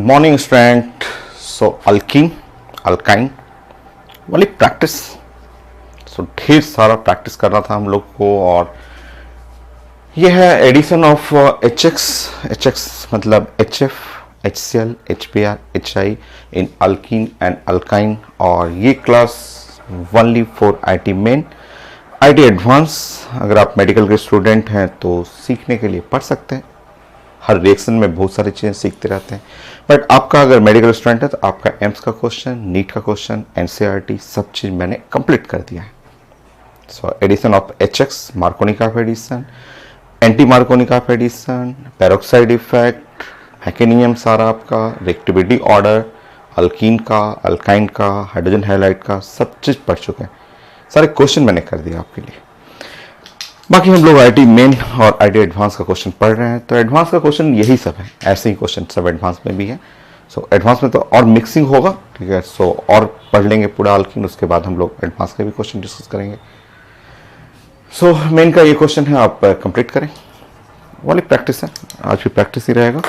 Morning student. So alkene alkyne वाली practice, so ढेर सारा प्रैक्टिस करना था हम लोग को। और यह है एडिशन ऑफ एच एक्स मतलब H F, H C L, H P R, H I in alkene and alkyne. और ये class only for I T main, I T advance. अगर आप मेडिकल के स्टूडेंट हैं तो सीखने के लिए पढ़ सकते हैं। हर रिएक्शन में बहुत सारी चीज़ें सीखते रहते हैं। बट आपका अगर मेडिकल स्टूडेंट है तो आपका एम्स का क्वेश्चन, नीट का क्वेश्चन, एनसीईआरटी सब चीज़ मैंने कंप्लीट कर दिया है। So addition of H X, Markovnikov of addition, anti Markovnikov of addition, peroxide effect, mechanism सारा आपका, रिएक्टिविटी ऑर्डर, अल्कीन का, अल्काइन का, हाइड्रोजन हैलाइड का सब चीज़ पढ़ चुके हैं। सारे क्वेश्चन मैंने कर दिया आपके लिए। बाकी हम लोग आईटी मेन और आईटी एडवांस का क्वेश्चन पढ़ रहे हैं, तो एडवांस का क्वेश्चन यही सब है, ऐसे ही क्वेश्चन सब एडवांस में भी है। सो एडवांस में तो और मिक्सिंग होगा, ठीक है। सो और पढ़ लेंगे पूरा अल्कीन, उसके बाद हम लोग एडवांस के भी क्वेश्चन डिस्कस करेंगे। सो मेन का ये क्वेश्चन है, आप कंप्लीट करें वाली प्रैक्टिस है, आज भी प्रैक्टिस ही रहेगा।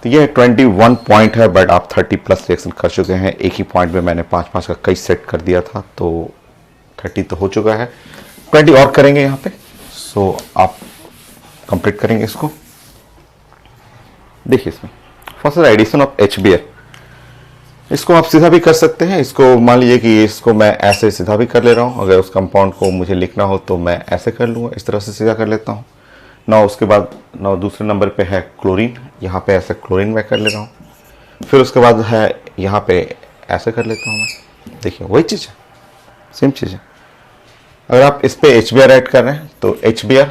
तो ये 21 पॉइंट है, बट आप 30 प्लस रिएक्शन कर चुके हैं। एक ही पॉइंट में मैंने 5-5 का कई सेट कर दिया था, तो 30 तो हो चुका है, 20 और करेंगे यहाँ पे। सो आप कंप्लीट करेंगे इसको। देखिए इसमें फर्स्ट एडिशन ऑफ HBr, इसको आप सीधा भी कर सकते हैं। इसको मान लीजिए कि इसको मैं ऐसे सीधा भी कर ले रहा हूँ। अगर उस कंपाउंड को मुझे लिखना हो तो मैं ऐसे कर लूँगा, इस तरह से सीधा कर लेता हूँ ना। उसके बाद ना दूसरे नंबर पे है क्लोरीन, यहाँ पे ऐसे क्लोरीन मैं कर ले रहा हूँ। फिर उसके बाद है यहाँ पे ऐसे कर लेता हूँ मैं। देखिए वही चीज़ है, सेम चीज़ है। अगर आप इस पे HBr ऐड कर रहे हैं तो HBr,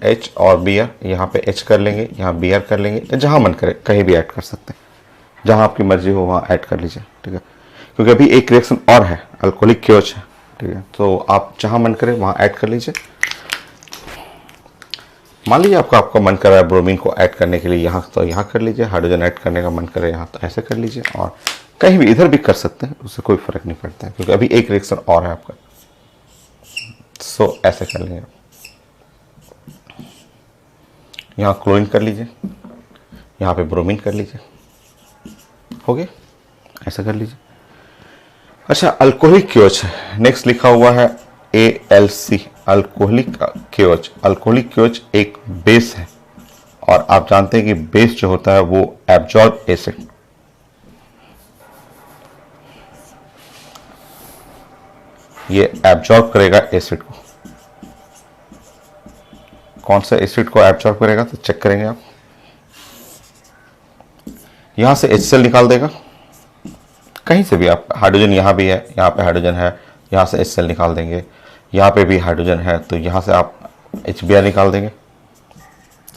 H और Br, यहाँ पे H कर लेंगे, यहाँ Br कर लेंगे, जहाँ मन करे कहीं भी ऐड कर सकते हैं, जहाँ आपकी मर्जी हो वहाँ ऐड कर लीजिए, ठीक है। क्योंकि अभी एक रिएक्शन और है, अल्कोहलिक क्योच है, ठीक है। तो आप जहाँ मन करे वहाँ ऐड कर लीजिए। मान लीजिए आपका मन कर रहा है ब्रोमीन को ऐड करने के लिए, यहाँ तो यहाँ कर लीजिए। हाइड्रोजन ऐड करने का मन करे यहाँ तो ऐसे कर लीजिए, और कहीं भी इधर भी कर सकते हैं, उससे कोई फर्क नहीं पड़ता है, क्योंकि अभी एक रिएक्शन और है आपका। सो ऐसे कर लेंगे, यहाँ क्लोरीन कर लीजिए, यहाँ पे ब्रोमीन कर लीजिए, हो गया, ऐसा कर लीजिए। अच्छा, अल्कोहलिक क्योच है, नेक्स्ट लिखा हुआ है ALC, अल्कोहलिक क्योच। अल्कोहलिक क्योच एक बेस है, और आप जानते हैं कि बेस जो होता है वो एब्जॉर्ब एसिड, ये एब्जॉर्ब करेगा एसिड को। कौन सा एसिड को एब्जॉर्ब करेगा तो चेक करेंगे आप। यहां से HCl निकाल देगा, कहीं से भी आप, हाइड्रोजन यहाँ भी है, यहाँ पे हाइड्रोजन है, यहाँ से HCl निकाल देंगे। यहाँ पे भी हाइड्रोजन है तो यहाँ से आप HBr निकाल देंगे।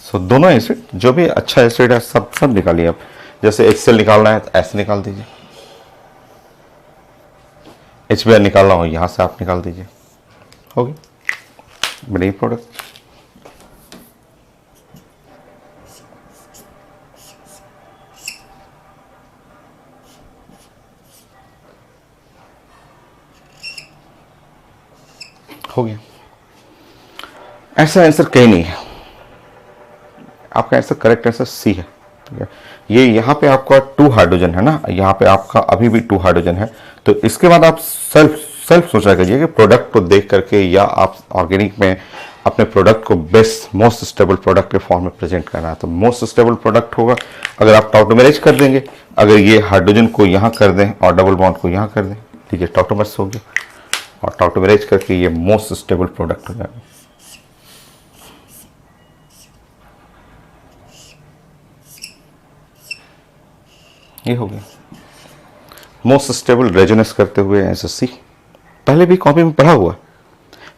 सो दोनों एसिड, जो भी अच्छा एसिड है सब निकालिए आप। जैसे HCl निकालना है तो ऐसे निकाल दीजिए, HBr निकालना हो यहाँ से आप निकाल दीजिए, हो गई, बड़ी प्रोडक्ट। हो गया। ऐसा आंसर कहीं नहीं है, आपका आंसर करेक्ट आंसर सी है, ठीक है। ये यहाँ पे आपका 2 हाइड्रोजन है ना, यहाँ पे आपका अभी भी 2 हाइड्रोजन है। तो इसके बाद आप सेल्फ सोचा करिए कि प्रोडक्ट को देख करके, या आप ऑर्गेनिक में अपने प्रोडक्ट को बेस्ट मोस्ट स्टेबल प्रोडक्ट के फॉर्म में प्रेजेंट करना है। तो मोस्ट स्टेबल प्रोडक्ट होगा अगर आप टॉटोमेरेज कर देंगे। अगर ये हाइड्रोजन को यहाँ कर दें और डबल बॉन्ड को यहाँ कर दें, ठीक है, टॉटोमर्स हो गया, और टॉटोमेरेज करके ये मोस्ट स्टेबल प्रोडक्ट हो जाएगा। ये हो गया मोस्ट स्टेबल रेजोनेंस करते हुए SSC, पहले भी कॉपी में पढ़ा हुआ है।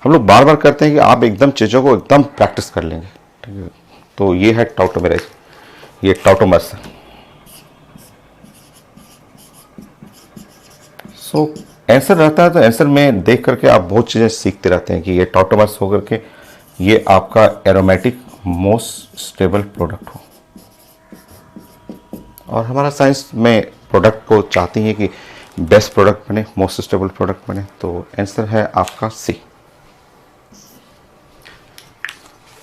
हम लोग बार बार करते हैं कि आप एकदम चीज़ों को एकदम प्रैक्टिस कर लेंगे, ठीक है। तो ये है टॉटोमेरेज, ये टॉटोमर्स है। सो आंसर रहता है तो आंसर में देख करके आप बहुत चीज़ें सीखते रहते हैं कि ये टॉटोमर्स होकर के ये आपका एरोमेटिक मोस्ट स्टेबल प्रोडक्ट हो। और हमारा साइंस में प्रोडक्ट को चाहती है कि बेस्ट प्रोडक्ट बने, मोस्ट स्टेबल प्रोडक्ट बने। तो आंसर है आपका सी।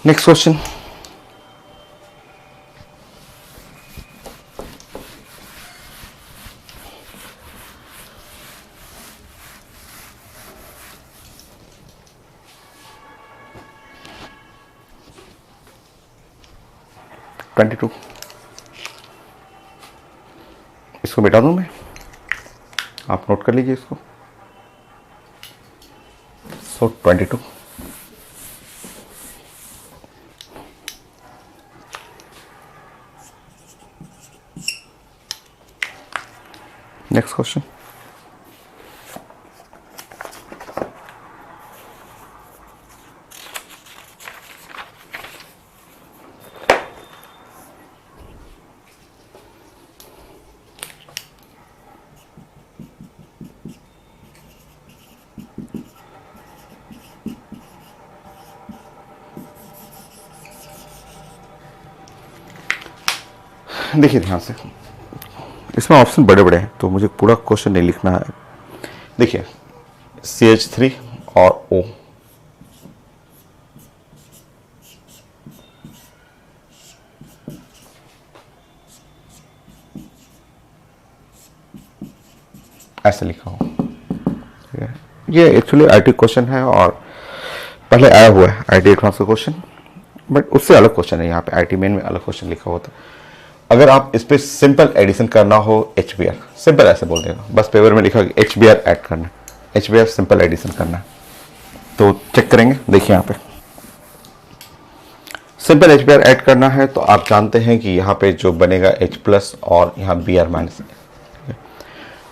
नेक्स्ट क्वेश्चन, 22, इसको मिटा दूं मैं, आप नोट कर लीजिए इसको। सो 22। नेक्स्ट क्वेश्चन, देखिए ध्यान से, इसमें ऑप्शन बड़े बड़े हैं तो मुझे पूरा क्वेश्चन नहीं लिखना है। देखिए CH3 और O, ऐसे लिखा हो, ठीक है। ये एक्चुअली आईटी क्वेश्चन है और पहले आया हुआ है आईटी एडवांस का क्वेश्चन, बट उससे अलग क्वेश्चन है। यहाँ पे आईटी मेन में अलग क्वेश्चन लिखा होता है। अगर आप इस पे सिंपल एडिशन करना हो, HBR सिंपल ऐसे बोल देगा, बस पेपर में लिखा कि HBR ऐड करना है, HBR सिंपल एडिशन करना है, तो चेक करेंगे। देखिए यहाँ पे सिंपल HBR ऐड करना है तो आप जानते हैं कि यहाँ पे जो बनेगा H+ और यहाँ BR माइनस,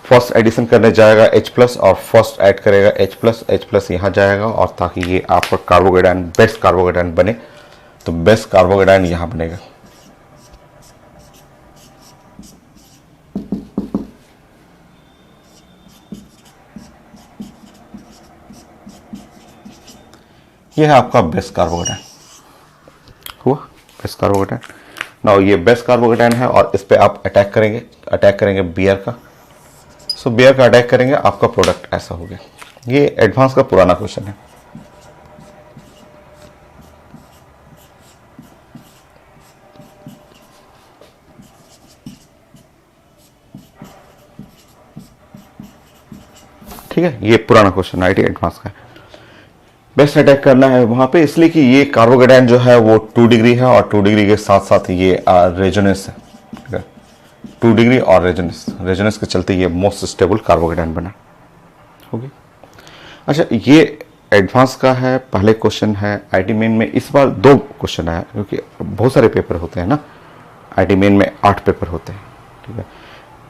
फर्स्ट एडिशन करने जाएगा H+ और फर्स्ट ऐड करेगा H+ यहाँ जाएगा, और ताकि ये आपका कार्बोकेटायन बेस्ट कार्बोकेटायन बने तो बेस्ट कार्बोकेटायन यहाँ बनेगा। ये है आपका बेस्ट कार्बोकेटायन, हुआ बेस्ट कार्बोकेटायन। नाउ ये बेस्ट कार्बोकेटायन है और इस पे आप अटैक करेंगे बीयर का। सो बीयर का अटैक करेंगे, आपका प्रोडक्ट ऐसा हो गया। ये एडवांस का पुराना क्वेश्चन है। ठीक है, ये पुराना क्वेश्चन आईटी एडवांस का है। बेस्ट अटैक करना है वहां पे, इसलिए कि ये कार्बोकेटायन जो है वो 2 डिग्री है और 2 डिग्री के साथ साथ ये रेजोनेंस है, ठीक है। 2 डिग्री और रेजोनेंस के चलते ये मोस्ट स्टेबल कार्बोकेटायन बना होगी। अच्छा, ये एडवांस का है, पहले क्वेश्चन है। आईटी मेन में इस बार 2 क्वेश्चन आया, क्योंकि बहुत सारे पेपर होते हैं ना, आईटी मेन में 8 पेपर होते हैं, ठीक है।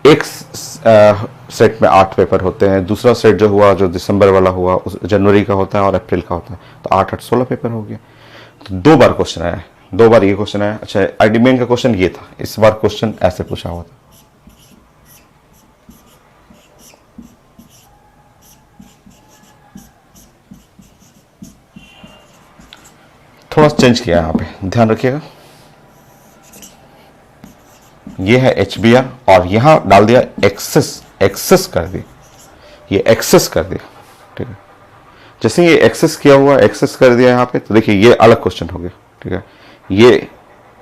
एक सेट में 8 पेपर होते हैं, दूसरा सेट जो हुआ, जो दिसंबर वाला हुआ, उस जनवरी का होता है और अप्रैल का होता है, तो 8 16 पेपर हो गया। तो 2 बार क्वेश्चन आया है, 2 बार ये क्वेश्चन आया। अच्छा, आईटी मेन का क्वेश्चन ये था, इस बार क्वेश्चन ऐसे पूछा हुआ था। थोड़ा चेंज किया यहाँ पे, ध्यान रखिएगा। ये है HBR और यहां डाल दिया एक्सेस कर दी, ये एक्सेस कर दिया, ठीक है। जैसे ये एक्सेस किया हुआ, एक्सेस कर दिया यहाँ पे, तो देखिए ये अलग क्वेश्चन हो गया, ठीक है। ये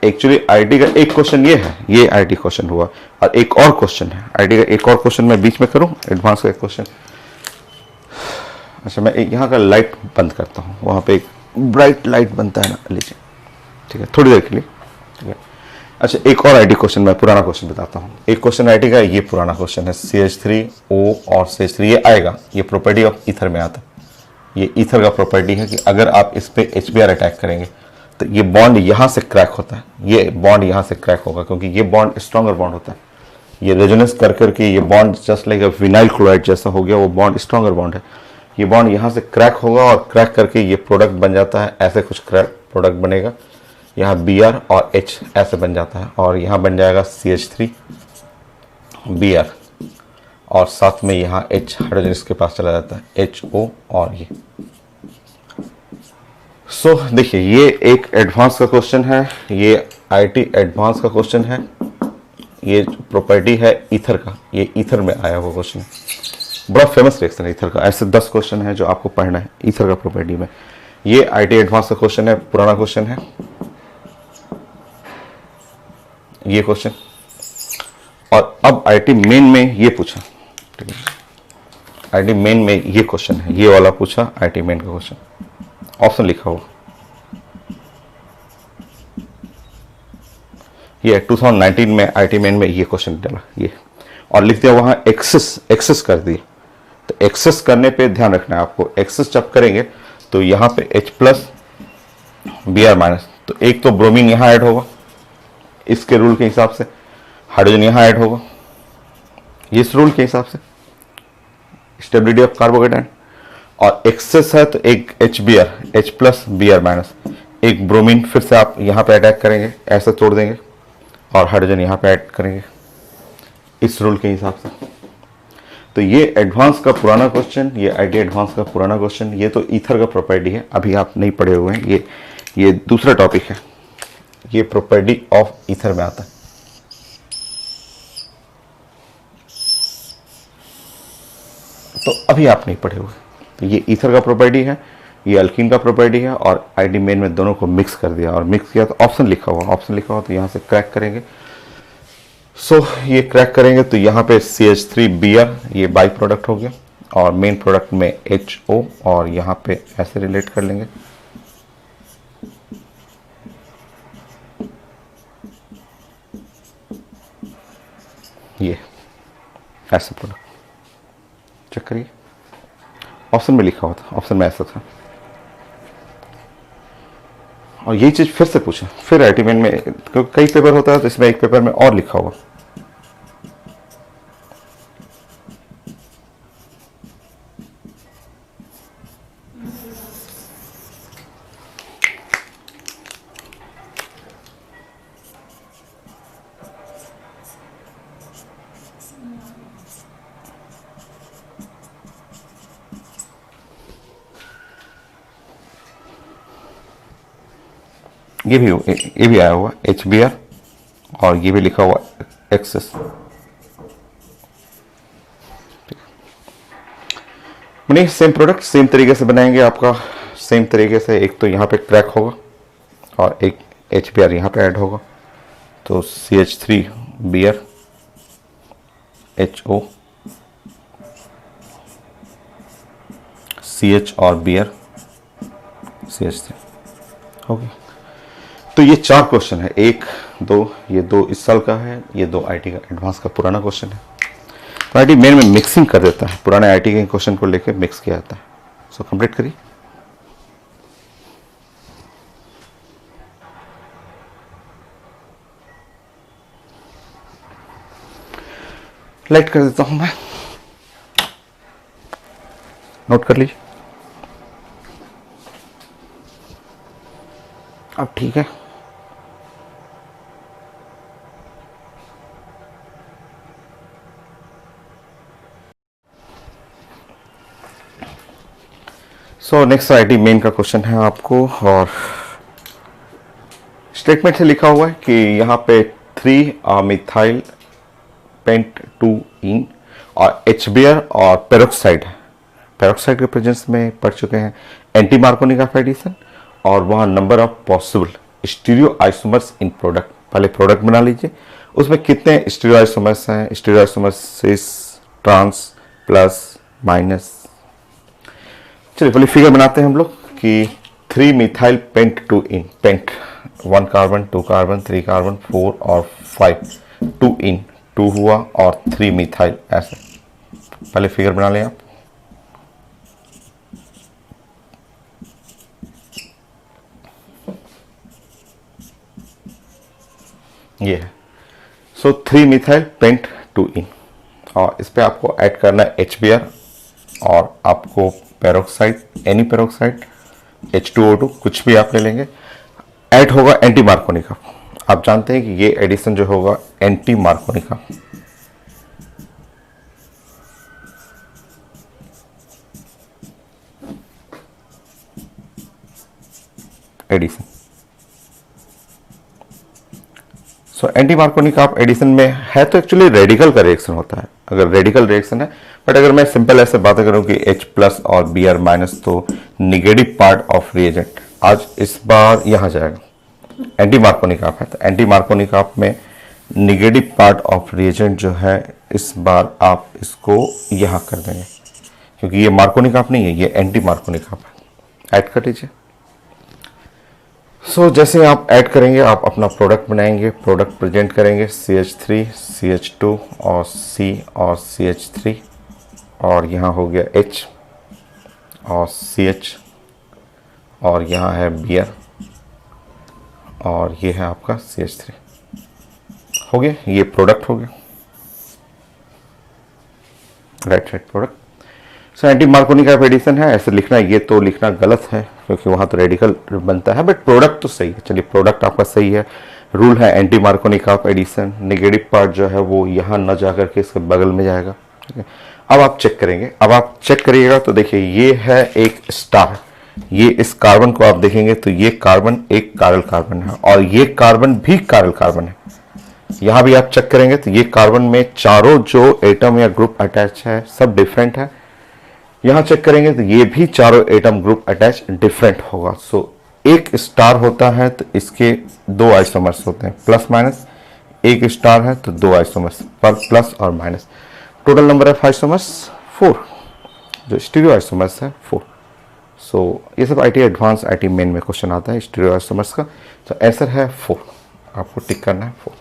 एक्चुअली आईटी का एक क्वेश्चन ये है, ये आईटी क्वेश्चन हुआ, और एक और क्वेश्चन है आईटी का, एक और क्वेश्चन मैं बीच में करूं, एडवांस का एक क्वेश्चन। अच्छा, मैं यहाँ का लाइट बंद करता हूँ, वहां पे एक ब्राइट लाइट बनता है ना, लीजिए, ठीक है, थोड़ी देर के लिए, ठीक है। अच्छा, एक और आईटी क्वेश्चन, मैं पुराना क्वेश्चन बताता हूँ। एक क्वेश्चन आईटी का, ये पुराना क्वेश्चन है, CH3O और CH3, ये आएगा, ये प्रॉपर्टी ऑफ ईथर में आता है। ये ईथर का प्रॉपर्टी है कि अगर आप इस पे HBR अटैक करेंगे तो ये बॉन्ड यहाँ से क्रैक होता है, ये बॉन्ड यहाँ से क्रैक होगा, क्योंकि ये बॉन्ड स्ट्रॉन्गर बॉन्ड होता है। ये रेजोनेंस कर करके ये bond just like vinyl chloride जैसा हो गया, वो बॉन्ड स्ट्रॉन्गर बॉन्ड है। ये बॉन्ड यहाँ से क्रैक होगा और क्रैक करके ये प्रोडक्ट बन जाता है, ऐसे कुछ क्रैक प्रोडक्ट बनेगा। यहाँ Br और H ऐसे बन जाता है, और यहाँ बन जाएगा CH3 Br, और साथ में यहाँ H हाइड्रोजन इसके पास चला जाता है, HO और ये। सो देखिए, ये एक एडवांस का क्वेश्चन है, ये आईटी एडवांस का क्वेश्चन है। ये प्रॉपर्टी है ईथर का, ये ईथर में आया हुआ क्वेश्चन है, बड़ा फेमस रिएक्शन है ईथर का। ऐसे 10 क्वेश्चन है जो आपको पढ़ना है ईथर का प्रॉपर्टी में। ये आईटी एडवांस का क्वेश्चन है, पुराना क्वेश्चन है ये क्वेश्चन। और अब आईटी मेन में ये पूछा, ठीक है, आईटी मेन में ये क्वेश्चन है, ये वाला पूछा आईटी मेन का क्वेश्चन, ऑप्शन लिखा हुआ। ये 2019 में आईटी मेन में ये क्वेश्चन डाला ये, और लिख दिया वहाँ एक्सेस कर दिए। तो एक्सेस करने पे ध्यान रखना है आपको, एक्सेस जब करेंगे तो यहाँ पे H प्लस Br-, तो एक तो ब्रोमीन यहाँ ऐड होगा इसके रूल के हिसाब से, हाइड्रोजन यहाँ ऐड होगा इस रूल के हिसाब से, स्टेबिलिटी ऑफ कार्बोकेटायन। और एक्सेस है तो एक H प्लस Br-, एक ब्रोमीन फिर से आप यहाँ पे अटैक करेंगे, ऐसे तोड़ देंगे और हाइड्रोजन यहाँ पे ऐड करेंगे इस रूल के हिसाब से। तो ये एडवांस का पुराना क्वेश्चन, ये आईटी एडवांस का पुराना क्वेश्चन, ये तो ईथर का प्रॉपर्टी है, अभी आप नहीं पढ़े हुए हैं, ये दूसरा टॉपिक है, ये प्रॉपर्टी ऑफ ईथर में आता है। तो अभी आप नहीं पढ़े हुए, तो ये ईथर का प्रॉपर्टी है, ये अल्कीन का प्रॉपर्टी है, और आईडी मेन में दोनों को मिक्स कर दिया, और मिक्स किया तो ऑप्शन लिखा हुआ तो यहाँ से क्रैक करेंगे। ये क्रैक करेंगे तो यहाँ पे CH3Br ये बाई प्रोडक्ट हो गया, और मेन प्रोडक्ट में HO, और यहाँ पे ऐसे रिलेट कर लेंगे। ये ऐसे प्रोडक्ट चेक करिए, ऑप्शन में लिखा हुआ था, ऑप्शन में ऐसा था। और यही चीज फिर से पूछा, फिर आईटी मेन में कई पेपर होता है तो इसमें एक पेपर में और लिखा हुआ। ये भी आया हुआ HBr, और ये भी लिखा हुआ एक्सेस। मैंने सेम प्रोडक्ट सेम तरीके से बनाएंगे आपका, सेम तरीके से। एक तो यहाँ पे क्रैक होगा और एक HBr यहाँ पे ऐड होगा, तो CH3Br HO, CH और Br CH3 ओके। तो ये 4 क्वेश्चन है, 1 2, ये 2 इस साल का है, ये 2 आईटी का एडवांस का पुराना क्वेश्चन है। तो आईटी मेन में मिक्सिंग कर देता है, पुराने आईटी के क्वेश्चन को लेकर मिक्स किया जाता है। सो कंप्लीट करिए। लाइट कर देता हूं मैं, नोट कर लीजिए। अब ठीक है, सो नेक्स्ट आईटी मेन का क्वेश्चन है आपको, और स्टेटमेंट से लिखा हुआ है कि यहाँ पे 3 मिथाइल पेंट 2 इन और HBr और पेरोक्साइड है। पेरोक्साइड के प्रेजेंस में पढ़ चुके हैं एंटी मार्कोनी ऑफ एडिशन, और वहाँ number of possible stereo isomers in product. पहले प्रोडक्ट बना लीजिए, उसमें कितने स्टीरियो आइसोमर्स हैं, stereo isomers cis trans plus minus. चलिए पहले फिगर बनाते हैं हम लोग कि 3 methyl pent 2 ene, pent 1 carbon 2 carbon 3 carbon 4 और 5, 2 इन 2 हुआ और 3 मिथाइल, ऐसे पहले फिगर बना लें आप। ये है, सो 3 मिथाइल पेंट 2 इन, और इस पे आपको ऐड करना है HBr और आपको पेरोक्साइड, एनी पेरोक्साइड H2O2 कुछ भी आप ले लेंगे, ऐड होगा एंटी मार्कोनी का। आप जानते हैं कि ये एडिशन जो होगा एंटी मार्कोनी का। एडिशन, सो एंटी मार्कोनी का आप एडिशन में है तो एक्चुअली रेडिकल का रिएक्शन होता है, अगर रेडिकल रिएक्शन है। बट अगर मैं सिंपल ऐसे बातें करूं कि H प्लस और Br माइनस, तो निगेटिव पार्ट ऑफ रिएजेंट आज इस बार यहां जाएगा। एंटी मार्कोनी का है तो एंटी मार्कोनी का में निगेटिव पार्ट ऑफ रिएजेंट जो है इस बार आप इसको यहां कर देंगे, क्योंकि ये मार्कोनी का नहीं है, ये एंटी मार्कोनी का है। ऐड कर लीजिए। सो जैसे आप ऐड करेंगे आप अपना प्रोडक्ट बनाएंगे, प्रोडक्ट प्रेजेंट करेंगे CH3 CH2 और C और CH3 और यहाँ हो गया H और CH और यहाँ है बियर और ये है आपका CH3। हो गया, ये प्रोडक्ट हो गया, right side product. So anti Markovnikov का एडिशन है, ऐसे लिखना, ये तो लिखना गलत है क्योंकि वहाँ तो रेडिकल बनता है, बट प्रोडक्ट तो सही है। चलिए प्रोडक्ट आपका सही है। रूल है एंटी मार्कोनी का एडिशन, नेगेटिव पार्ट जो है वो यहाँ न जा करके इसके बगल में जाएगा, ठीक है। अब आप चेक करेंगे, अब आप चेक करिएगा तो देखिए ये है एक स्टार, ये इस कार्बन को आप देखेंगे तो ये कार्बन एक कारल कार्बन है और ये कार्बन भी कारल कार्बन है। यहां भी आप चेक करेंगे तो ये कार्बन में चारों जो एटम या ग्रुप अटैच है सब डिफरेंट है। यहां चेक करेंगे तो ये भी चारों एटम ग्रुप अटैच डिफरेंट होगा। सो एक स्टार होता है तो इसके दो आइसोमर्स होते हैं, प्लस माइनस। एक स्टार है तो दो आइसोमर्स, पर प्लस और minus. Total number of isomers 4, जो स्टीरियो आइसोमर्स है 4। सो ये सब IT एडवांस IT मेन में क्वेश्चन आता है स्टीरियो आइसोमर्स का। तो आंसर है 4, आपको टिक करना है 4।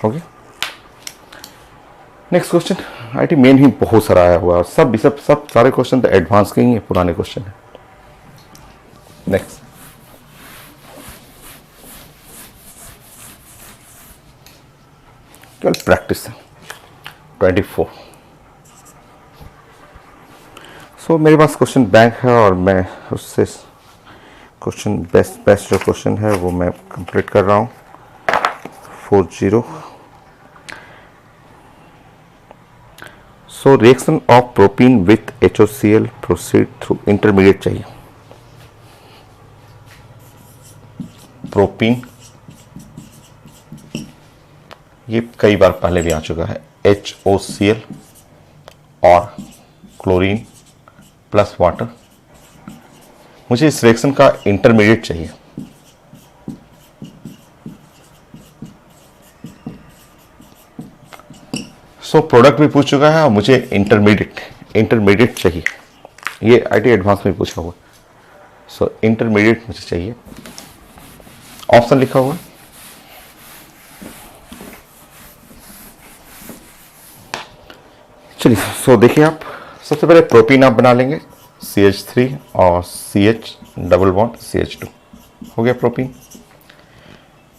Okay, next question. IT main ही बहुत सारा आया हुआ है, सब सारे क्वेश्चन तो एडवांस के ही है, पुराने क्वेश्चन है। नेक्स्ट, केवल प्रैक्टिस है 24। सो मेरे पास क्वेश्चन बैंक है और मैं उससे क्वेश्चन बेस्ट जो क्वेश्चन है वो मैं कंप्लीट कर रहा हूँ। 40। So reaction of propene with HOCl proceed through intermediate चाहिए। प्रोपीन ये कई बार पहले भी आ चुका है, HOCl और क्लोरीन प्लस वाटर। मुझे इस रिएक्शन का इंटरमीडिएट चाहिए। सो प्रोडक्ट भी पूछ चुका है और मुझे इंटरमीडिएट चाहिए। ये IT एडवांस में पूछा हुआ। सो इंटरमीडिएट मुझे चाहिए, ऑप्शन लिखा हुआ। चलिए, सो देखिए आप सबसे पहले प्रोपीन आप बना लेंगे, CH3 और CH डबल बॉन्ड CH2, हो गया propene.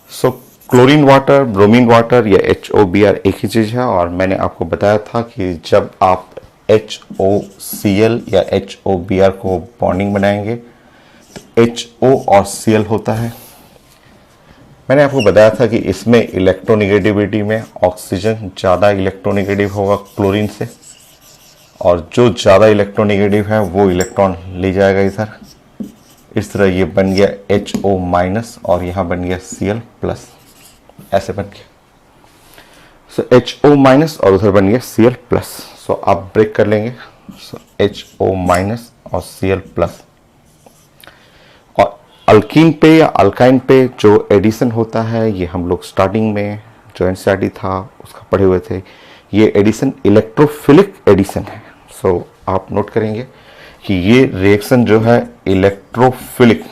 So chlorine water, bromine water या HOBr एक ही चीज़ है और मैंने आपको बताया था कि जब आप HOCl या HOBr को बॉन्डिंग बनाएंगे तो HO और Cl होता है। मैंने आपको बताया था कि इसमें इलेक्ट्रोनिगेटिविटी में ऑक्सीजन ज़्यादा इलेक्ट्रोनिगेटिव होगा क्लोरीन से, और जो ज़्यादा इलेक्ट्रोनिगेटिव है वो इलेक्ट्रॉन ले जाएगा इधर। इस तरह ये बन गया HO माइनस और यहाँ बन गया Cl प्लस, ऐसे बन गया। सो HO माइनस और उधर बन गया Cl प्लस। सो आप ब्रेक कर लेंगे, सो HO माइनस और Cl प्लस। और अल्कीन पे या अल्काइन पे जो एडिशन होता है ये हम लोग स्टार्टिंग में जो NCERT था उसका पढ़े हुए थे। ये एडिशन इलेक्ट्रोफिलिक एडिशन है। सो आप नोट करेंगे कि ये रिएक्शन जो है इलेक्ट्रोफिलिक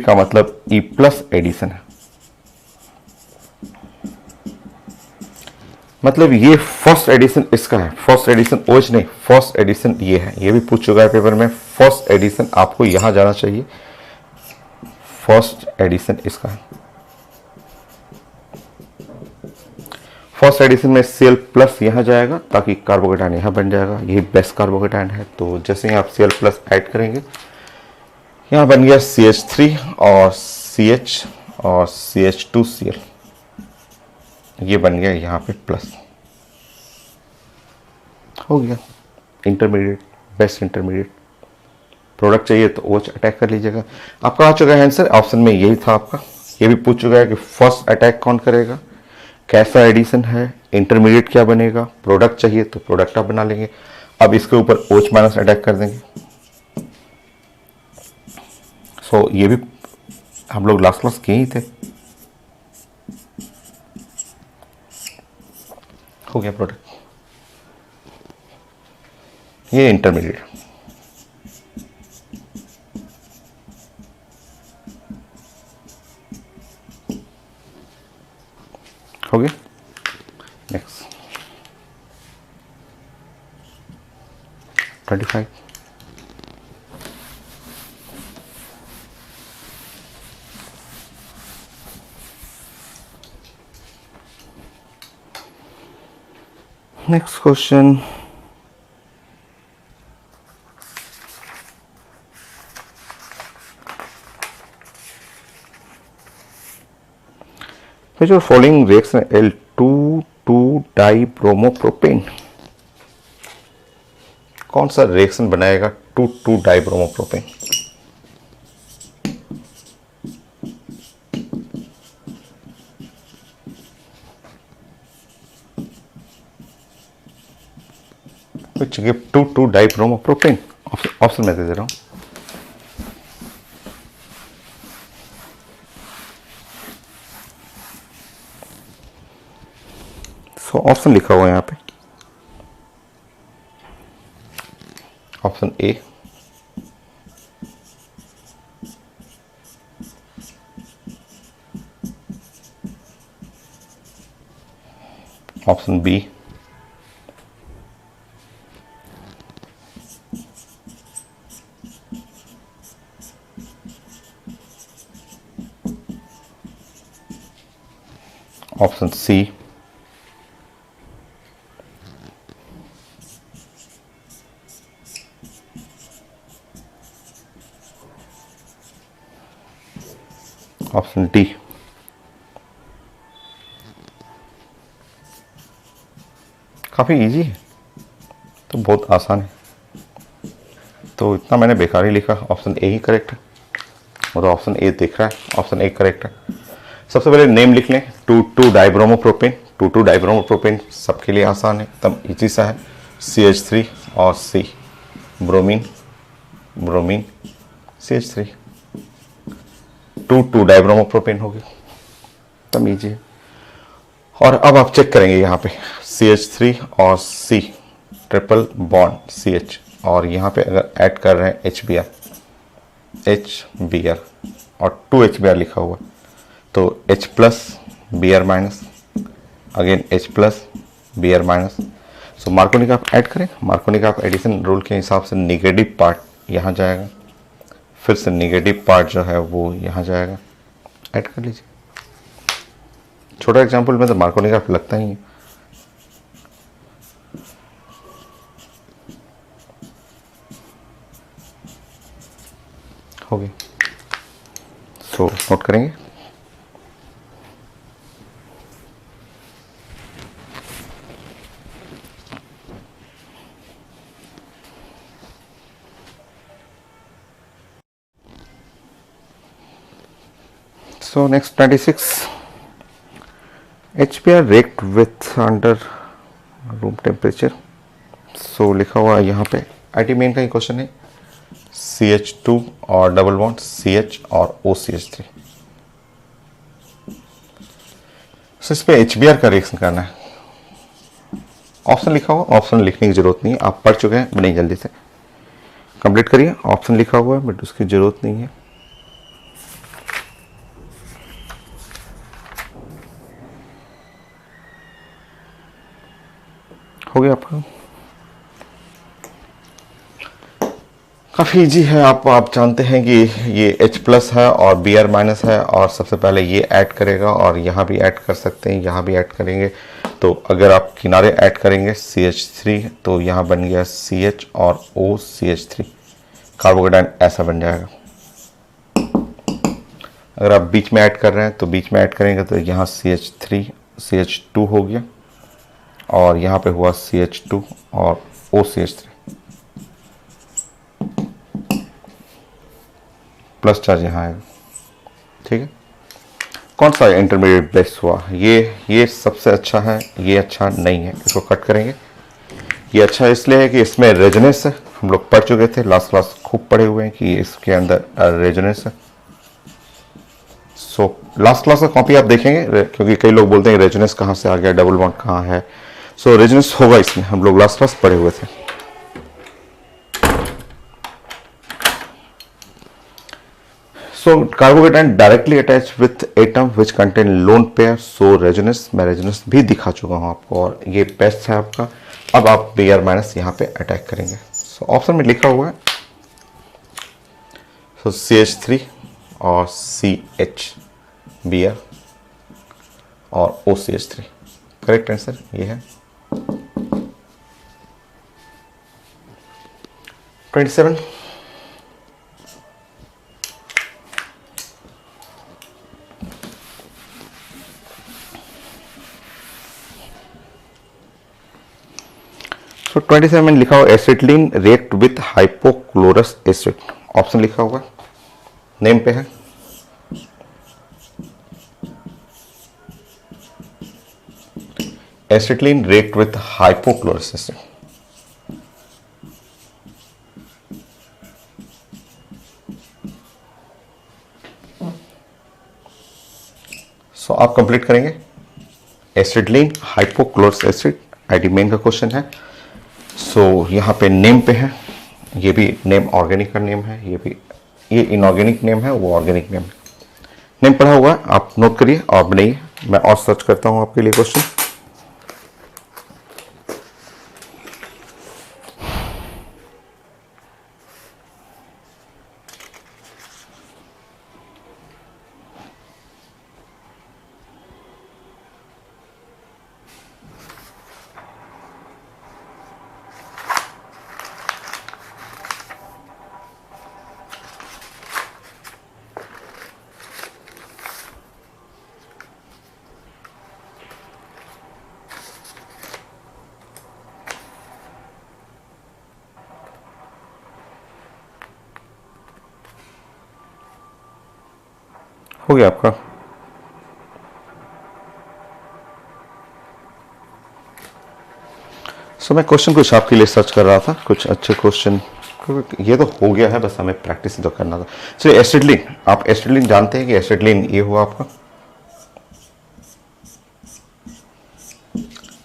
का मतलब E प्लस एडिशन है। मतलब ये फर्स्ट एडिशन इसका है, फर्स्ट एडिशन OH नहीं, फर्स्ट एडिशन ये है। ये भी पूछ चुका है पेपर में, फर्स्ट एडिशन आपको यहां जाना चाहिए, फर्स्ट एडिशन इसका है। फर्स्ट एडिशन में Cl प्लस यहाँ जाएगा ताकि कार्बोकेटाइन यहाँ बन जाएगा, यही बेस्ट कार्बोकेटाइन है। तो जैसे ही आप Cl प्लस ऐड करेंगे यहाँ बन गया CH3 और CH और CH2Cl, ये बन गया यहाँ पे प्लस, हो गया इंटरमीडिएट, बेस्ट इंटरमीडिएट। प्रोडक्ट चाहिए तो OH अटैक कर लीजिएगा। आपका आ चुका है आंसर, ऑप्शन में यही था आपका। ये भी पूछ चुका है कि फर्स्ट अटैक कौन करेगा, कैसा एडिशन है, इंटरमीडिएट क्या बनेगा। प्रोडक्ट चाहिए तो प्रोडक्ट आप बना लेंगे। अब इसके ऊपर OH माइनस अटैक कर देंगे। सो ये भी हम लोग लास्ट क्लास किए ही थे, हो गया प्रोडक्ट, ये intermediate. 25। Next question. Which of the following reaction L2,2-dibromopropane? कौन सा रिएक्शन बनाएगा 2,2-डाइब्रोमोप्रोपेन? Which give 2,2-dibromopropane? ऑप्शन में दे रहा हूं। सो ऑप्शन लिखा हुआ है यहाँ पे। Option A, option B, option C, option D. काफ़ी इजी है, तो बहुत आसान है, तो इतना मैंने बेकार ही लिखा। ऑप्शन ए ही करेक्ट है, मतलब ऑप्शन ए दिख रहा है, ऑप्शन ए करेक्ट है। सबसे पहले नेम लिख लें, 2,2-डाइब्रोमोप्रोपेन। 2,2-डाइब्रोमोप्रोपेन सबके लिए आसान है, एकदम इजी सा है। CH3 और C, ब्रोमीन ब्रोमीन CH3, 2,2-डाइब्रोमोप्रोपेन हो गया, एकदम ईजी है। और अब आप चेक करेंगे यहाँ पे CH3 और C, ट्रिपल बॉन्ड CH, और यहाँ पे अगर ऐड कर रहे हैं HBr और 2HBr लिखा हुआ, तो H plus Br minus, again H plus Br minus. So Markovnikov का आप ऐड करें, मार्कोनी का आप एडिशन रूल के हिसाब से निगेटिव पार्ट यहाँ जाएगा, फिर से निगेटिव पार्ट जो है वो यहाँ जाएगा, ऐड कर लीजिए। छोटा एग्जांपल में तो मार्कोनी का लगता ही है। हो गया, सो नोट करेंगे। So next 26, HBr react with under room temperature। so लिखा हुआ है यहाँ पे, IT मेन का ही क्वेश्चन है, CH2 और डबल बॉन्ड CH और OCH3। so इस पे HBr का रिएक्शन करना है। ऑप्शन लिखा हुआ, ऑप्शन लिखने की जरूरत नहीं है, आप पढ़ चुके हैं, बड़ी जल्दी से कंप्लीट करिए। ऑप्शन लिखा हुआ है बट उसकी जरूरत नहीं है। हो गया आपका, काफ़ी इजी है। आप जानते हैं कि ये H प्लस है और Br माइनस है, और सबसे पहले ये ऐड करेगा और यहाँ भी ऐड कर सकते हैं, यहाँ भी ऐड करेंगे। तो अगर आप किनारे ऐड करेंगे CH3, तो यहाँ बन गया CH और OCH3, कार्बोकेटाइन ऐसा बन जाएगा। अगर आप बीच में ऐड कर रहे हैं तो बीच में ऐड करेंगे तो यहाँ CH3 CH2 हो गया, और यहाँ पे हुआ CH2 और OCH3, प्लस चार्ज यहाँ आएगा। ठीक है, कौन सा इंटरमीडिएट बेस्ट हुआ? ये सबसे अच्छा है, ये अच्छा नहीं है, इसको कट करेंगे। ये अच्छा इसलिए है कि इसमें रेजोनेंस है, हम लोग पढ़ चुके थे, लास्ट क्लास खूब पढ़े हुए हैं कि इसके अंदर रेजोनेंस है। सो लास्ट क्लास का कॉपी आप देखेंगे, क्योंकि कई लोग बोलते हैं रेजोनेंस कहाँ से आ गया, डबल बॉन्ड कहाँ है। सो रेजोनेंस होगा इसमें, हम लोग लास्ट क्लास पढ़े हुए थे। So carbocation directly attach with atom which contain lone pair, so resonance, मैं रेजोनेंस भी दिखा चुका हूं आपको, और ये बेस्ट है आपका। अब आप Br माइनस यहाँ पे अटैक करेंगे। सो ऑप्शन में लिखा हुआ है सो CH3 और CH और OCH3। करेक्ट आंसर ये है 27। तो 27 में लिखा हुआ acetylene react with hypochlorous acid. Option लिखा हुआ नेम पे है acetylene react with hypochlorous acid. So आप कंप्लीट करेंगे acetylene hypochlorous acid. ID main का क्वेश्चन है। सो यहाँ पे नेम पे है, ये भी नेम ऑर्गेनिक का नेम है, ये इनऑर्गेनिक नेम है, वो ऑर्गेनिक नेम है। नेम पढ़ा हुआ है, आप नोट करिए और बनाइए। मैं और सर्च करता हूँ आपके लिए क्वेश्चन। हो गया आपका? सो मैं क्वेश्चन कुछ आपके लिए सर्च कर रहा था, कुछ अच्छे क्वेश्चन। ये तो हो गया है, बस हमें प्रैक्टिस तो करना था। सो एसिटिलीन, आप एसिटिलीन जानते हैं कि एसिटिलीन ये हुआ आपका,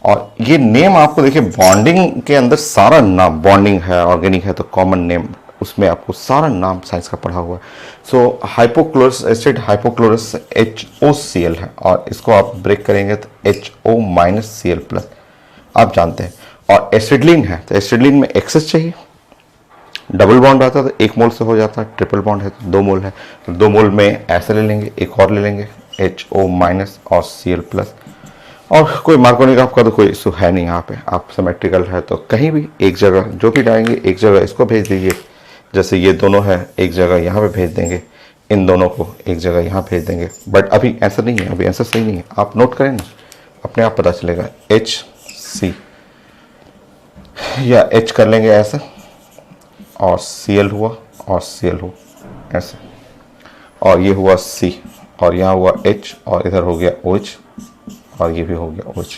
और ये नेम आपको देखिए बॉन्डिंग के अंदर सारा नाम, बॉन्डिंग है ऑर्गेनिक है तो कॉमन नेम, उसमें आपको सारा नाम साइंस का पढ़ा हुआ है। सो हाइपोक्लोरस एसिड, हाइपोक्लोरस HOCl है, और इसको आप ब्रेक करेंगे तो HO-Cl+, आप जानते हैं। और एसिटिलीन है तो एसिटिलीन में एक्सेस चाहिए, डबल बॉन्ड आता है तो 1 मोल से हो जाता है, ट्रिपल बॉन्ड है तो 2 मोल है, तो 2 मोल में ऐसे ले लेंगे, एक और ले लेंगे HO- और Cl+। और कोई मार्कोनिक आपका तो कोई इशू है नहीं, यहाँ पे आप सिमेट्रिकल है तो कहीं भी एक जगह जो भी डालेंगे, एक जगह इसको भेज दीजिए, जैसे ये दोनों है एक जगह यहाँ पे भेज देंगे, इन दोनों को एक जगह यहाँ भेज देंगे। बट अभी आंसर नहीं है, अभी आंसर सही नहीं है, आप नोट करें ना, अपने आप पता चलेगा। HC या H कर लेंगे ऐसे, और Cl हुआ और Cl हुआ ऐसे, और ये हुआ C, और यहाँ हुआ H, और इधर हो गया OH, और ये भी हो गया OH।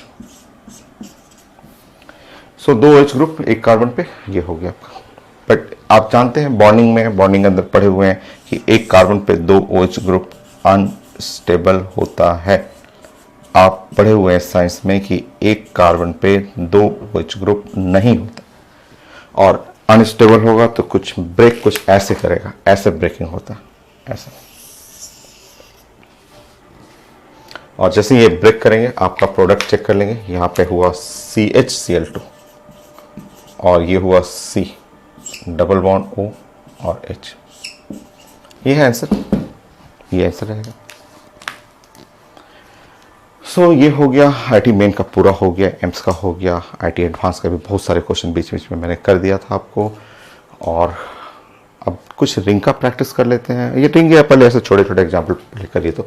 सो 2 OH ग्रुप एक कार्बन पे, ये हो गया आपका। बट आप जानते हैं बॉन्डिंग में, बॉन्डिंग अंदर पढ़े हुए हैं कि एक कार्बन पे 2 OH ग्रुप अनस्टेबल होता है। आप पढ़े हुए हैं साइंस में कि एक कार्बन पे 2 OH ग्रुप नहीं होता, और अनस्टेबल होगा तो कुछ ब्रेक कुछ ऐसे करेगा, ऐसे ब्रेकिंग होता है ऐसा। और जैसे ये ब्रेक करेंगे आपका प्रोडक्ट चेक कर लेंगे, यहाँ पे हुआ CHCl2 और ये हुआ C, डबल बॉन्ड O और H। ये है आंसर, ये आंसर रहेगा। सो ये हो गया आईटी मेन का पूरा हो गया, एम्स का हो गया, आईटी एडवांस का भी बहुत सारे क्वेश्चन बीच बीच में मैंने कर दिया था आपको। और अब कुछ रिंग का प्रैक्टिस कर लेते हैं। ये रिंग या पहले ऐसे छोटे छोटे एग्जाम्पल करिए तो।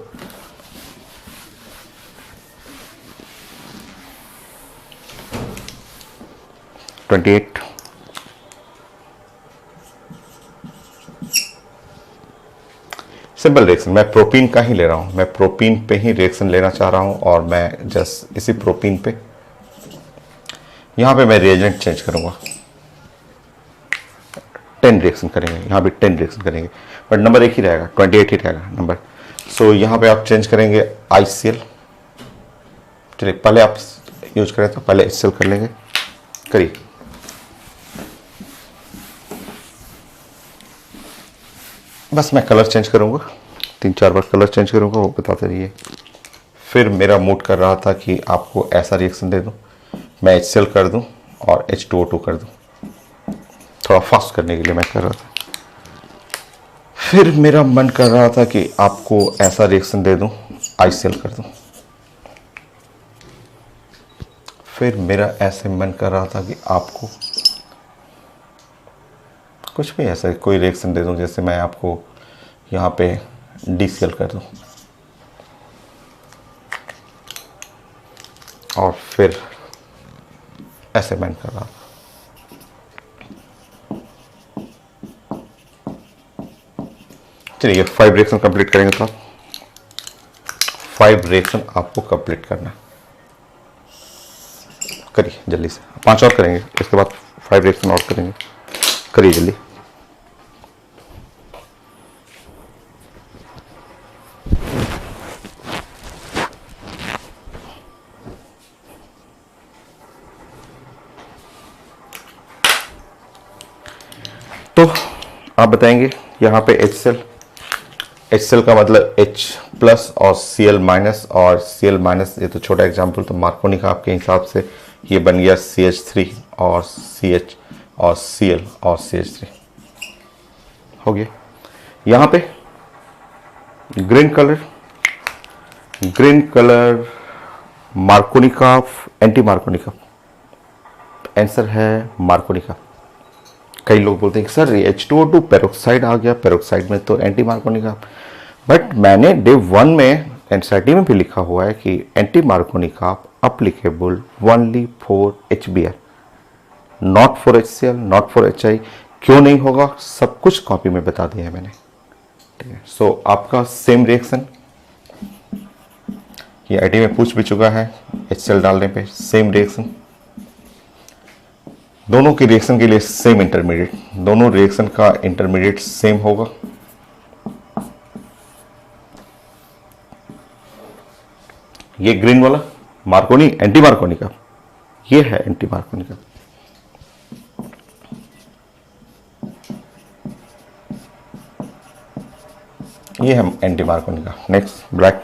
ट्वेंटी 28 सिंपल रिएक्शन, मैं प्रोपीन का ही ले रहा हूं, मैं प्रोपीन पे ही रिएक्शन लेना चाह रहा हूं, और मैं जस्ट इसी प्रोपीन पे यहां पे मैं रिएजेंट चेंज करूंगा। 10 रिएक्शन करेंगे, यहां भी 10 रिएक्शन करेंगे, बट नंबर एक ही रहेगा, 28 ही रहेगा नंबर। सो यहां पे आप चेंज करेंगे ICl। चलिए पहले आप यूज करें तो पहले HCl कर लेंगे, करिए। बस मैं कलर चेंज करूंगा, 3-4 बार कलर चेंज करूंगा, वो बताते रहिए। फिर मेरा मूड कर रहा था कि आपको ऐसा रिएक्शन दे दूं, मैं HCl कर दूं और H2O2 कर दूं, थोड़ा फास्ट करने के लिए मैं कर रहा था। फिर मेरा मन कर रहा था कि आपको ऐसा रिएक्शन दे दूं, ICL कर दूं। फिर मेरा ऐसे मन कर रहा था कि आपको कुछ भी ऐसा कोई रिएक्शन दे दूं, जैसे मैं आपको यहाँ पे DCl कर दूं। और फिर ऐसे मन कर रहा था। चलिए 5 रिएक्शन कंप्लीट करेंगे। तो 5 रिएक्शन आपको कंप्लीट करना है, करिए जल्दी से। 5 और करेंगे, इसके बाद 5 रिएक्शन और करेंगे, करिए जल्दी। तो आप बताएंगे यहाँ पे HCl का मतलब H प्लस और Cl माइनस, और Cl माइनस ये तो छोटा एग्जाम्पल, तो मार्कोनी का आपके हिसाब से ये बन गया CH3 और CH और Cl और CH3 हो गया। यहाँ पे ग्रीन कलर मार्कोनी का, एंटी मार्कोनी का आंसर है मार्कोनी का। कई लोग बोलते हैं कि सर H2O2 पेरोक्साइड आ गया, पेरोक्साइड में तो एंटी मार्कोनी का, बट मैंने डे 1 में एनसीईआरटी में भी लिखा हुआ है कि एंटी मार्कोनी का applicable only for HBr, not for HCl, not for HI। क्यों नहीं होगा, सब कुछ कॉपी में बता दिया है मैंने, ठीक है। सो आपका सेम रिएक्शन ये आईटी में पूछ भी चुका है, HCl डालने पे सेम रिएक्शन, दोनों की रिएक्शन के लिए सेम इंटरमीडिएट, दोनों रिएक्शन का इंटरमीडिएट सेम होगा। ये ग्रीन वाला मार्कोनी एंटी मार्कोनी का, ये है एंटी मार्कोनी का। ये है एंटी मार्कोनी का। Next black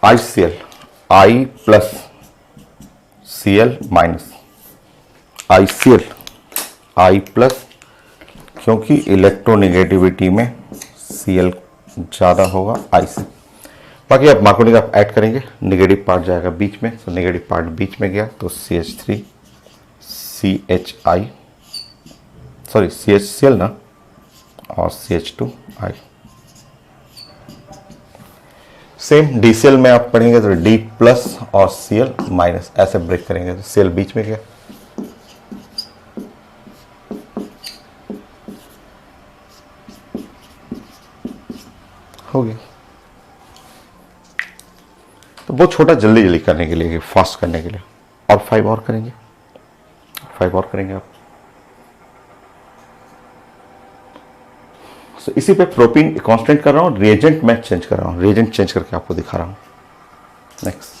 ICl, I plus Cl minus, ICl I plus, क्योंकि इलेक्ट्रोनेगेटिविटी में Cl ज़्यादा होगा I से। बाकी आप मार्कोनी का ऐड करेंगे, नेगेटिव पार्ट जाएगा बीच में, तो नेगेटिव पार्ट बीच में गया तो CH3 CHI, सॉरी CHCl ना, और CH2I। सेम DCl में आप पढ़ेंगे तो D प्लस और Cl माइनस, ऐसे ब्रेक करेंगे तो Cl बीच में गया। हो गया। तो बहुत छोटा, जल्दी जल्दी करने के लिए, फास्ट करने के लिए। और 5 और करेंगे, 5 और करेंगे आप। So, इसी पे प्रोपीन कांस्टेंट कर रहा हूँ, रिएजेंट मैं चेंज कर रहा हूँ, रिएजेंट चेंज करके आपको दिखा रहा हूँ। नेक्स्ट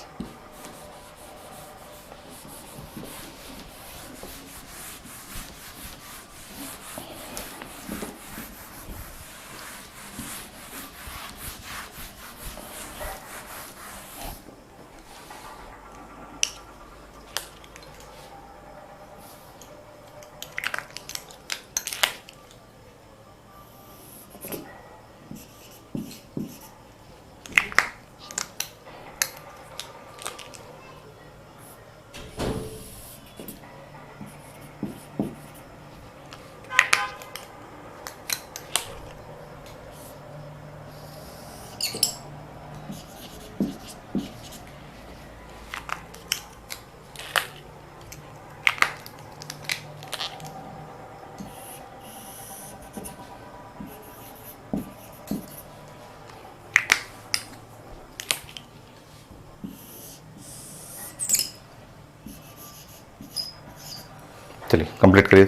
चलिए कंप्लीट करिए।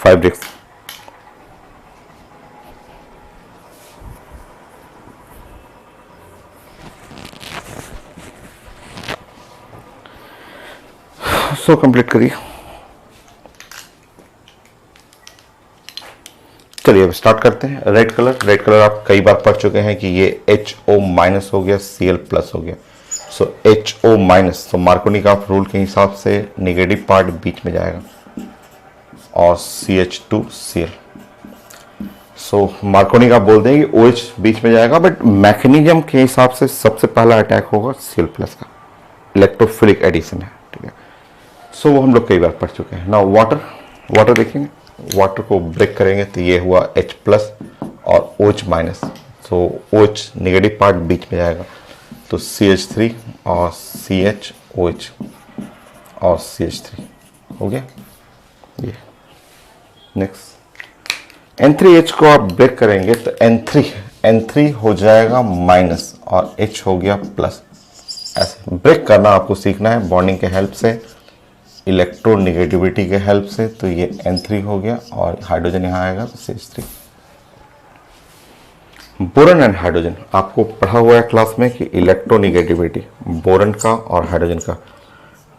5 ब्रेक्स। सो कंप्लीट करिए। चलिए अब स्टार्ट करते हैं। रेड कलर आप कई बार पढ़ चुके हैं कि ये HO माइनस हो गया, Cl प्लस हो गया। सो HO माइनस, तो मार्कोनी का रूल के हिसाब से नेगेटिव पार्ट बीच में जाएगा। और CH2Cl। सो मार्कोनी का बोल देंगे OH बीच में जाएगा, बट मैकेनिज्म के हिसाब से सबसे पहला अटैक होगा Cl प्लस का, इलेक्ट्रोफिलिक एडिशन है, ठीक है। सो वो हम लोग कई बार पढ़ चुके हैं। नाउ वाटर देखेंगे, वाटर को ब्रेक करेंगे तो ये हुआ H प्लस और OH माइनस। सो OH नेगेटिव पार्ट बीच में जाएगा तो CH3 और CHOH और CH3 हो गया ये। नेक्स्ट N3H को आप ब्रेक करेंगे तो N3 हो जाएगा माइनस और H हो गया प्लस। ऐसे ब्रेक करना आपको सीखना है बॉन्डिंग के हेल्प से, इलेक्ट्रोनेगेटिविटी के हेल्प से। तो ये N3 हो गया और हाइड्रोजन यहाँ आएगा तो CH3। बोरन एंड हाइड्रोजन आपको पढ़ा हुआ है क्लास में कि इलेक्ट्रोनेगेटिविटी बोरन का और हाइड्रोजन का,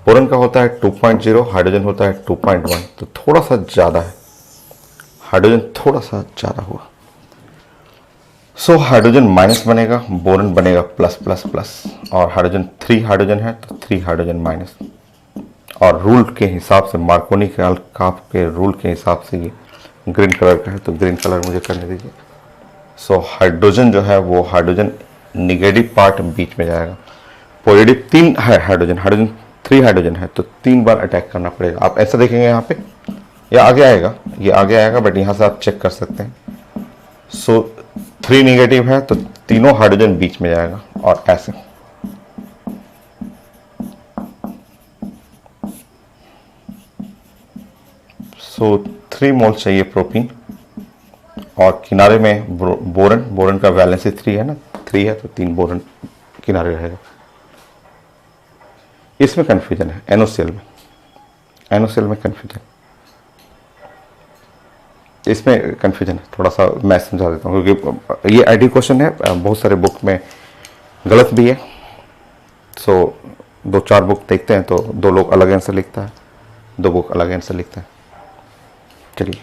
बोरन का होता है 2.0, हाइड्रोजन होता है 2.1, तो थोड़ा सा ज़्यादा है, हाइड्रोजन थोड़ा सा ज़्यादा हुआ। सो हाइड्रोजन माइनस बनेगा, बोरन बनेगा प्लस प्लस प्लस, और हाइड्रोजन 3 हाइड्रोजन है तो 3 हाइड्रोजन माइनस। और रूल के हिसाब से, मार्कोनी के रूल के हिसाब से ये ग्रीन कलर का है तो ग्रीन कलर मुझे करने दीजिए। सो हाइड्रोजन जो है वो हाइड्रोजन निगेटिव पार्ट बीच में जाएगा। पॉजिटिव 3 है हाइड्रोजन 3 हाइड्रोजन है तो 3 बार अटैक करना पड़ेगा। आप ऐसा देखेंगे यहाँ पे, या आगे आएगा, ये आगे आएगा, बट यहाँ से आप चेक कर सकते हैं। सो 3 निगेटिव है तो तीनों हाइड्रोजन बीच में जाएगा और ऐसे। सो 3 मोल चाहिए प्रोपीन, और किनारे में बोरन का वैलेंसी 3 है ना, 3 है तो 3 बोरन किनारे रहेगा। इसमें कंफ्यूजन है NOCl में कंफ्यूजन, इसमें कंफ्यूजन है थोड़ा सा, मैं समझा देता हूँ क्योंकि ये आईडी क्वेश्चन है, बहुत सारे बुक में गलत भी है। सो 2-4 बुक देखते हैं तो 2 लोग अलग आंसर लिखता है, 2 बुक अलग आंसर लिखता है। चलिए,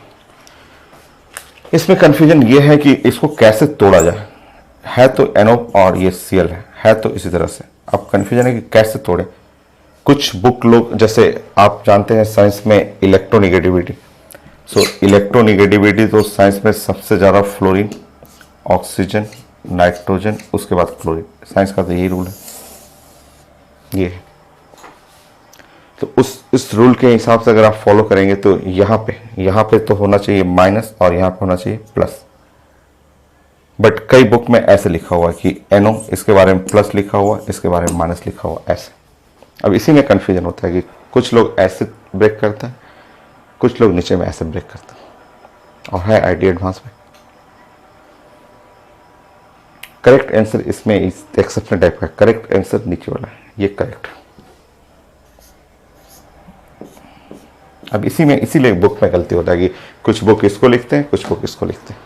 इसमें कंफ्यूजन ये है कि इसको कैसे तोड़ा जाए। है तो NO और ये Cl है तो इसी तरह से। अब कंफ्यूजन है कि कैसे तोड़े। कुछ बुक लोग, जैसे आप जानते हैं साइंस में इलेक्ट्रोनेगेटिविटी, सो इलेक्ट्रोनेगेटिविटी तो साइंस में सबसे ज़्यादा फ्लोरीन, ऑक्सीजन, नाइट्रोजन, उसके बाद क्लोरीन। साइंस का तो यही रूल है, ये है। तो इस रूल के हिसाब से अगर आप फॉलो करेंगे तो यहाँ पे तो होना चाहिए माइनस और यहाँ पे होना चाहिए प्लस। बट कई बुक में ऐसे लिखा हुआ है कि NO, इसके बारे में प्लस लिखा हुआ, इसके बारे में माइनस लिखा हुआ, ऐसे। अब इसी में कंफ्यूजन होता है कि कुछ लोग ऐसे ब्रेक करते हैं, कुछ लोग नीचे में ऐसे ब्रेक करते हैं, और है आईडी एडवांस में। करेक्ट आंसर इसमें एक्सेप्शन टाइप का करेक्ट आंसर नीचे वाला है, ये करेक्ट। अब इसीलिए बुक में गलती होता है कि कुछ बुक इसको लिखते हैं, कुछ बुक इसको लिखते हैं।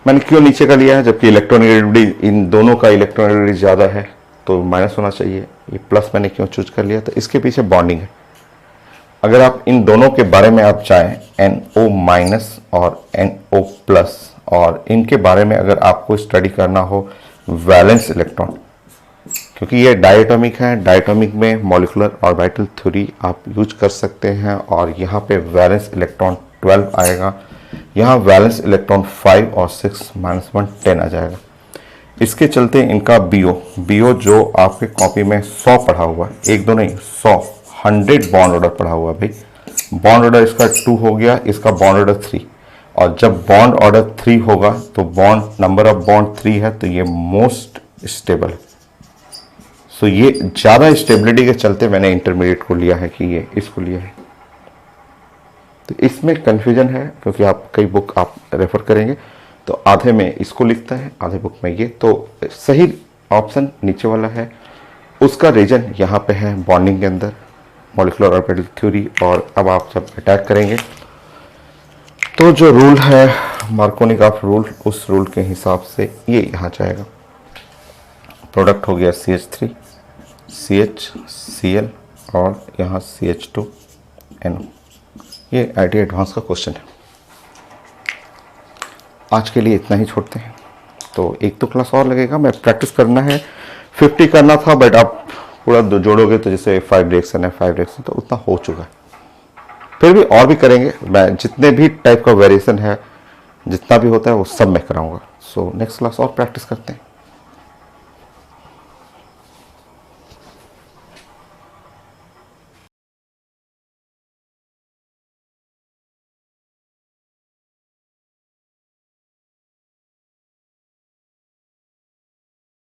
मैंने क्यों नीचे का लिया है, जबकि इलेक्ट्रोनेगेटिविटी इन दोनों का इलेक्ट्रोनेगेटिविटी ज़्यादा है तो माइनस होना चाहिए। ये प्लस मैंने क्यों चूज कर लिया, तो इसके पीछे बॉन्डिंग है। अगर आप इन दोनों के बारे में आप चाहें, NO माइनस और NO प्लस, और इनके बारे में अगर आपको स्टडी करना हो वैलेंस इलेक्ट्रॉन, क्योंकि ये डायटोमिक है, डायटोमिक में मॉलिक्यूलर ऑर्बिटल थ्योरी आप यूज कर सकते हैं। और यहाँ पे वैलेंस इलेक्ट्रॉन 12 आएगा, यहाँ वैलेंस इलेक्ट्रॉन 5 और 6 -1 10 आ जाएगा। इसके चलते इनका BO जो आपके कॉपी में 100 पढ़ा हुआ है, 1-2 नहीं 100 बॉन्ड ऑर्डर पढ़ा हुआ है भाई। बॉन्ड ऑर्डर इसका 2 हो गया, इसका बॉन्ड ऑर्डर 3, और जब बॉन्ड ऑर्डर 3 होगा तो बॉन्ड नंबर ऑफ बॉन्ड 3 है तो ये मोस्ट स्टेबल है। सो ये ज़्यादा स्टेबिलिटी के चलते मैंने इंटरमीडिएट को लिया है कि ये इसको लिया है। तो इसमें कंफ्यूजन है क्योंकि आप कई बुक आप रेफर करेंगे तो आधे में इसको लिखता है, आधे बुक में ये। तो सही ऑप्शन नीचे वाला है, उसका रीजन यहाँ पे है बॉन्डिंग के अंदर, मॉलिक्यूलर ऑर्बिटल थ्योरी। और अब आप जब अटैक करेंगे तो जो रूल है मार्कोनिकॉफ रूल, उस रूल के हिसाब से ये यहाँ जाएगा। प्रोडक्ट हो गया CH3 CH Cl और यहाँ CH2 NO। ये आईटी एडवांस का क्वेश्चन है। आज के लिए इतना ही छोड़ते हैं, तो एक तो क्लास और लगेगा, मैं प्रैक्टिस करना है, 50 करना था, बट आप पूरा जोड़ोगे तो जैसे 5 डायरेक्शन है, 5 डायरेक्शन तो उतना हो चुका है। फिर भी और भी करेंगे, मैं जितने भी टाइप का वेरिएशन है, जितना भी होता है वो सब मैं कराऊंगा। सो नेक्स्ट क्लास और प्रैक्टिस करते हैं।